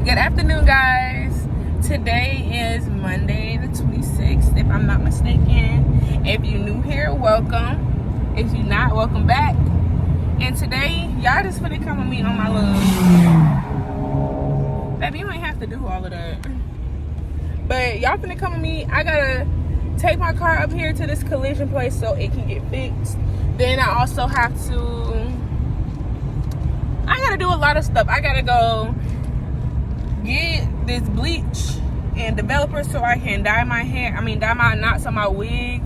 Good afternoon, guys. Today is Monday the 26th, if I'm not mistaken. If you're new here, welcome. If you're not, welcome back. And today, y'all just finna come with me on my little... Baby, you ain't have to do all of that. But y'all finna come with me. I gotta take my car up here to this collision place so it can get fixed. Then I also have to... I gotta do a lot of stuff. I gotta go get this bleach and developer so I can dye my hair. Dye my knots on my wig.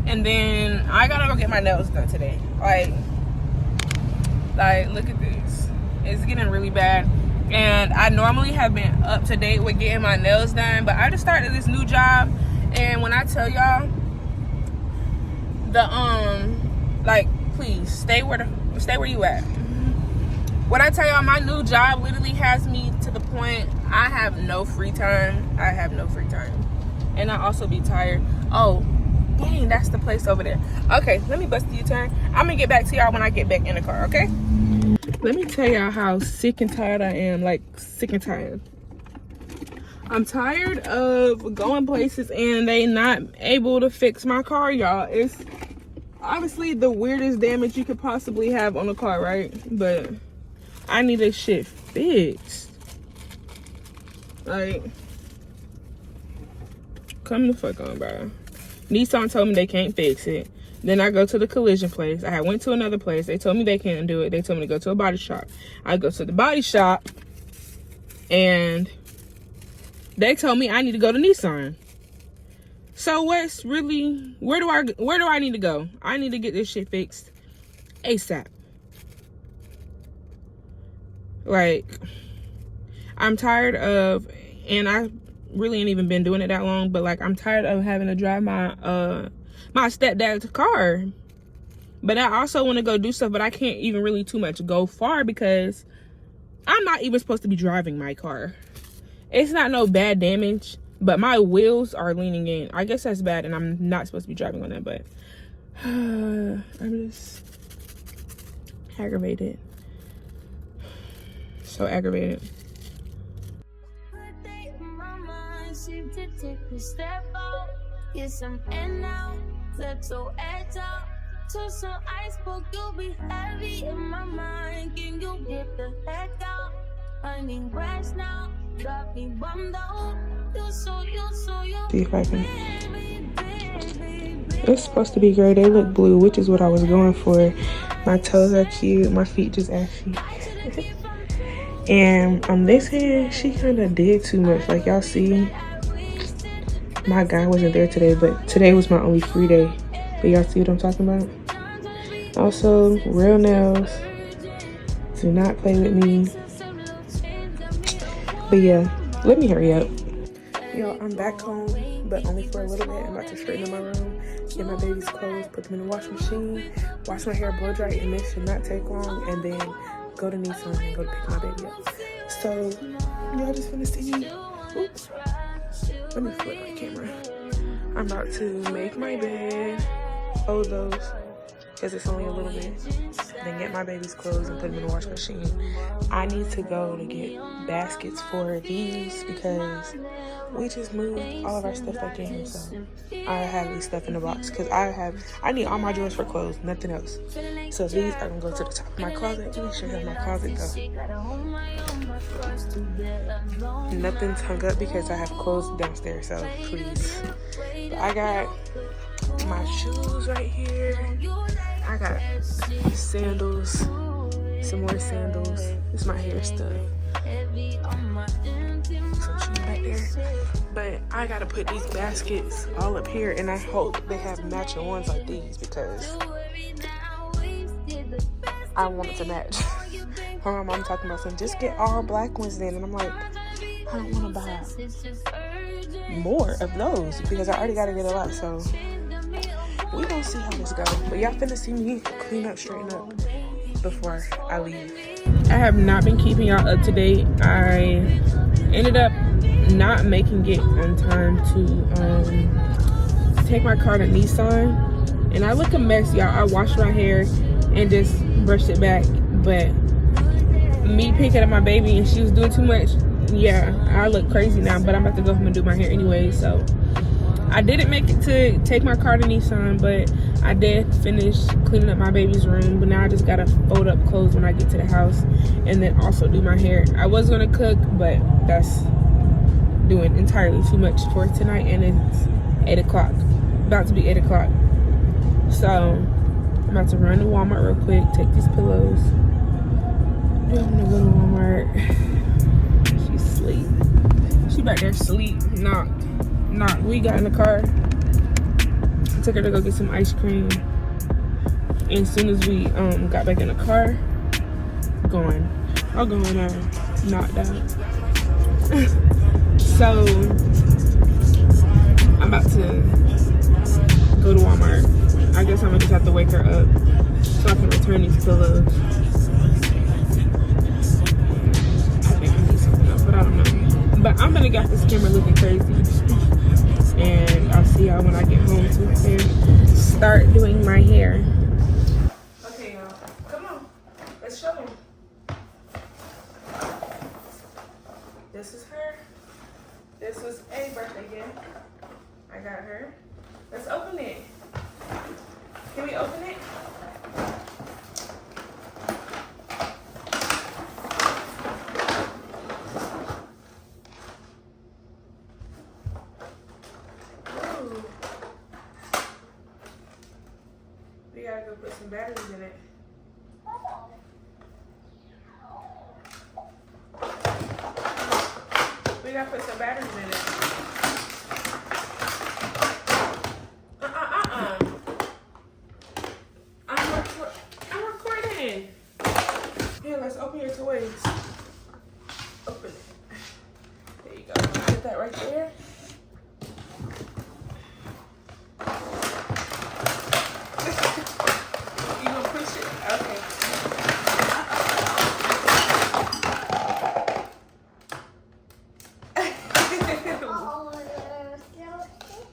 And then I gotta go get my nails done today. Like look at this. It's getting really bad. And I normally have been up to date with getting my nails done, but I just started this new job. And when I tell y'all, please stay where you at. When I tell y'all, my new job literally has me to the point I have no free time. I have no free time. And I also be tired. Oh, dang, that's the place over there. Okay, let me bust the U-turn. I'm gonna get back to y'all when I get back in the car, okay? Let me tell y'all how sick and tired I am. Like, sick and tired. I'm tired of going places and they not able to fix my car, y'all. It's obviously the weirdest damage you could possibly have on a car, right? But I need this shit fixed. Like, come the fuck on, bro. Nissan told me they can't fix it. Then I go to the collision place. I went to another place. They told me they can't do it. They told me to go to a body shop. I go to the body shop and they told me I need to go to Nissan. So what's really, where do I need to go? I need to get this shit fixed ASAP. Like, I'm tired of, and I really ain't even been doing it that long, but like, I'm tired of having to drive my my stepdad's car. But I also want to go do stuff, but I can't even really too much go far because I'm not even supposed to be driving my car. It's not no bad damage, but my wheels are leaning in. I guess that's bad, and I'm not supposed to be driving on that, but I'm just aggravated. So aggravated. Get some in now, let your edge out. To some iceberg, you'll be heavy in my mind. Can you get the heck out? I need rest now, got me bummed out. See if I can. It's supposed to be gray. They look blue, which is what I was going for. My toes are cute. My feet just ashy. And on this hand, she kind of did too much. Like, y'all see, my guy wasn't there today, but today was my only free day. But y'all see what I'm talking about? Also, real nails. Do not play with me. But yeah, let me hurry up. Yo, I'm back home, but only for a little bit. I'm about to straighten up my room, get my baby's clothes, put them in the washing machine, wash my hair, blow dry, and this should not take long, and then go to Nissan and go to pick my baby up. So, y'all just finna see me. Oops. Let me flip my camera. I'm about to make my bed, fold those, because it's only a little bit. Then get my baby's clothes and put them in the washing machine. I need to go to get baskets for these because we just moved all of our stuff back in. So I have these stuff in the box because I need all my drawers for clothes, nothing else. So these are gonna go to the top of my closet. Let me show you how my closet goes. Nothing's hung up because I have clothes downstairs, so please. But I got my shoes right here. I got sandals, some more sandals. This is my hair stuff. Some shoes back there. But I gotta put these baskets all up here, and I hope they have matching ones like these because I want it to match. My mom talking about something, just get all black ones then, and I'm like, I don't want to buy more of those because I already gotta get a lot. So we gonna see how this goes. But y'all finna see me clean up, straighten up before I leave. I have not been keeping y'all up to date. I ended up not making it on time to take my car to Nissan, and I look a mess, y'all. I washed my hair and just brushed it back, but me picking up my baby and she was doing too much, yeah, I look crazy now, but I'm about to go home and do my hair anyway. So I didn't make it to take my car to Nissan, but I did finish cleaning up my baby's room. But now I just gotta fold up clothes when I get to the house, and then also do my hair. I was gonna cook, but that's doing entirely too much for tonight, and it's 8 o'clock, about to be 8 o'clock. So I'm about to run to Walmart real quick, take these pillows. I'm gonna go to Walmart. She's asleep. She back there asleep, knocked. We got in the car. I took her to go get some ice cream. And as soon as we got back in the car, gone. I'll go in there, knocked out. So I'm about to go to Walmart. I guess I'm gonna just have to wake her up so I can return these pillows. I think I need something else, but I don't know. But I'm gonna get this camera looking crazy. And I'll see y'all when I get home to start doing my hair. Okay, y'all. Come on. Let's show them. This is her. This was a birthday gift. I got her. Let's open it. Can we open it? Ooh. We gotta go put some batteries in it. We gotta put some batteries in it. I'm recording. Here, let's open your toys. Open it. There you go. Put that right there. You gonna push it? Okay.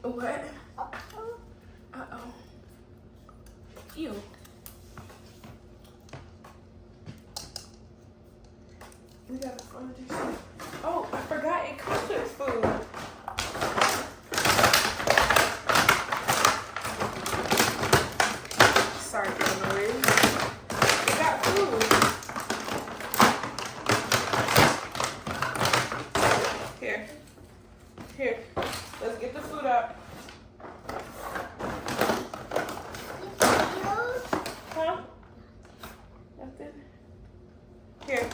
What? Uh-oh. Ew. We got a phone juice. Oh, I forgot it comes with food. Sorry for the noise. We got food. Here. Let's get the food out. Huh? Nothing? Here.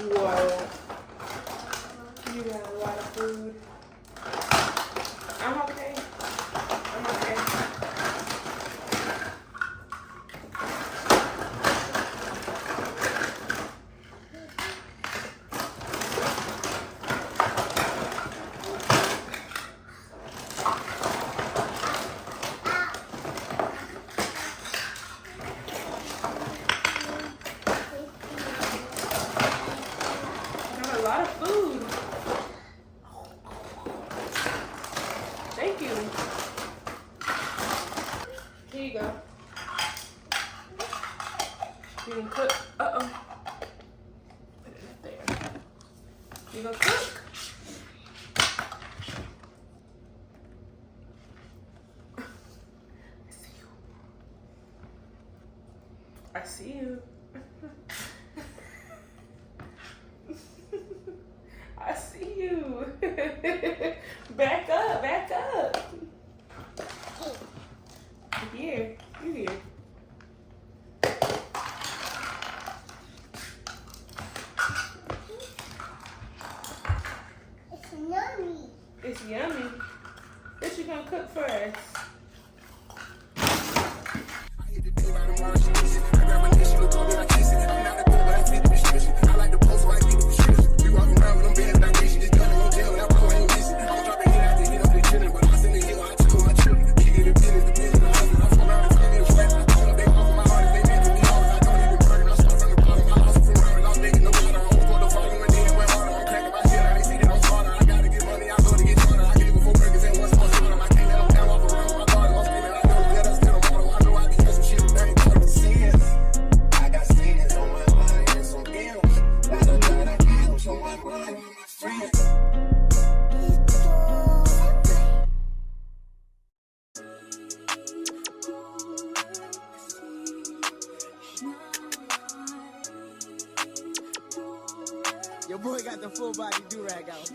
Whoa. You got a lot of food. I'm okay. I'm okay. Got a lot of food. Thank you. Here you go. You can cook. Uh-oh. Put it up there. You gonna cook? I see you. I see you. Back up, back up. Here, you here. It's yummy. It's yummy. What you gonna cook for us? Your boy got the full body do-rag out.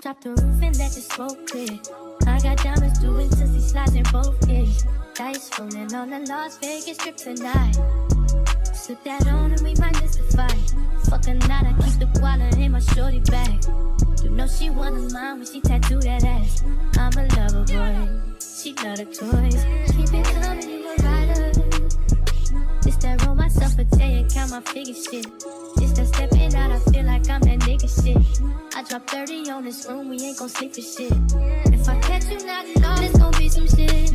Drop the roof and let the smoke clear. I got diamonds doing tussie slides in both ears. Dice rolling on the Las Vegas strip tonight. Slip that on and we might miss the fight. Fuck a night, I keep the wallet in my shorty bag. You know she one of mine when she tattoo that ass. I'm a lover boy, she love the toys. Keep it coming, you a rider. It's that roll myself a day and count my figure shit. It's that stepping out, I feel like I'm that nigga shit. I drop 30 on this room, we ain't gon' sleep for shit. If I catch you knocking on, it's gon' be some shit.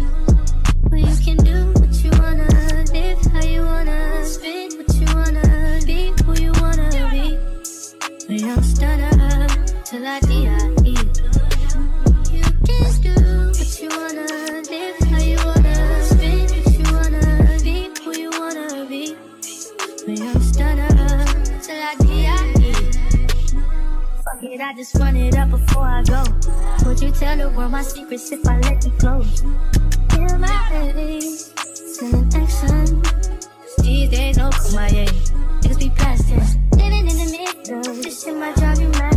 Well, you can do what you wanna, live how you wanna, spit what you wanna, be who you wanna be. We don't stutter till I die. You can do what you wanna, live how you wanna, spit what you wanna, be who you wanna be. We don't stutter till I die. Fuck it, I just run it up before I go. Would you tell the world my secrets if I let you close? Feel my face, sending action. These days, no kumaye. Niggas be past tense. Living in the middle, this shit might drive you mad.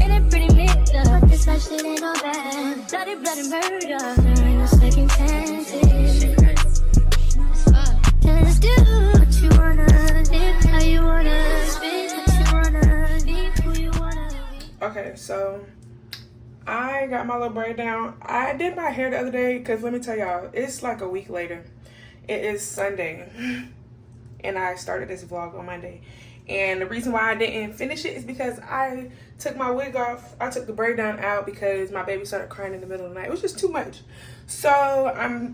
Ain't it pretty middle, but this life shit ain't all bad. Bloody, bloody murder, there ain't no second chances. Just do what you wanna, live how you wanna, spit what you wanna, be who you wanna be. Okay, so I got my little braid down. I did my hair the other day because let me tell y'all, it's like a week later. It is Sunday and I started this vlog on Monday. And the reason why I didn't finish it is because I took my wig off. I took the braid down out because my baby started crying in the middle of the night. It was just too much. So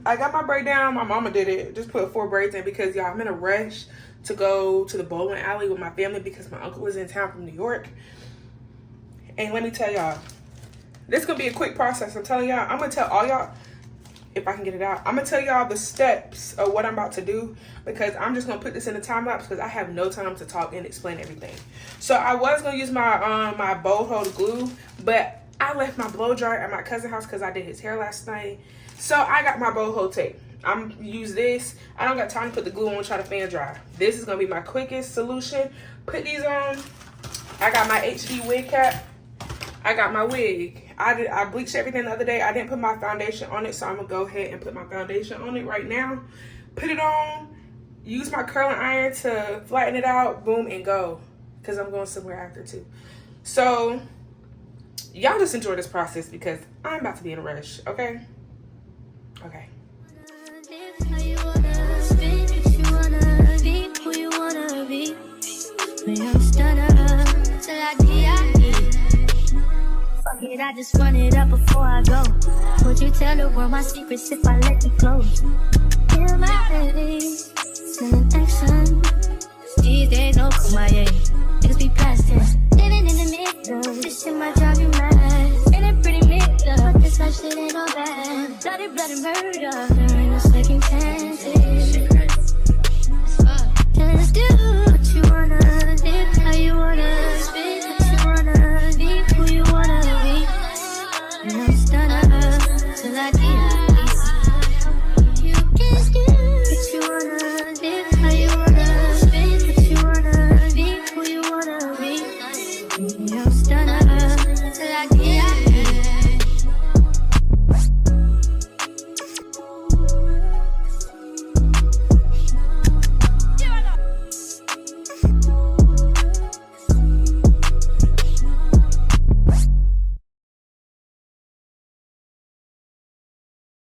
I got my braid down. My mama did it. Just put 4 braids in because y'all, I'm in a rush to go to the bowling alley with my family because my uncle was in town from New York. And let me tell y'all, this is gonna be a quick process. I'm telling y'all, I'm gonna tell all y'all, if I can get it out, I'm gonna tell y'all the steps of what I'm about to do because I'm just gonna put this in a time lapse because I have no time to talk and explain everything. So I was gonna use my my bow hold glue, but I left my blow dryer at my cousin's house because I did his hair last night. So I got my bow hold tape. I'm use this. I don't got time to put the glue on and try to fan dry. This is gonna be my quickest solution. Put these on. I got my HD wig cap. I got my wig. I bleached everything the other day. I didn't put my foundation on it, so I'm gonna go ahead and put my foundation on it right now. Put it on, use my curling iron to flatten it out, boom, and go. Because I'm going somewhere after too. So, y'all just enjoy this process because I'm about to be in a rush, okay? Okay. I just run it up before I go. Would you tell the world my secrets if I let you close? Feel my face, sending action. These days, no kumaye. Niggas be past tense. Living in the middle, this shit might drive you mad. Ain't it pretty middle, but this life shit ain't all bad. Bloody, bloody murder, there ain't no second chances. Just do what you wanna, live how you wanna, spit what you wanna, be who you wanna be. And I'm stutter till I die. You can do what you wanna, live how you wanna, spit what you wanna, be who you wanna be. And I'm stutter till I die.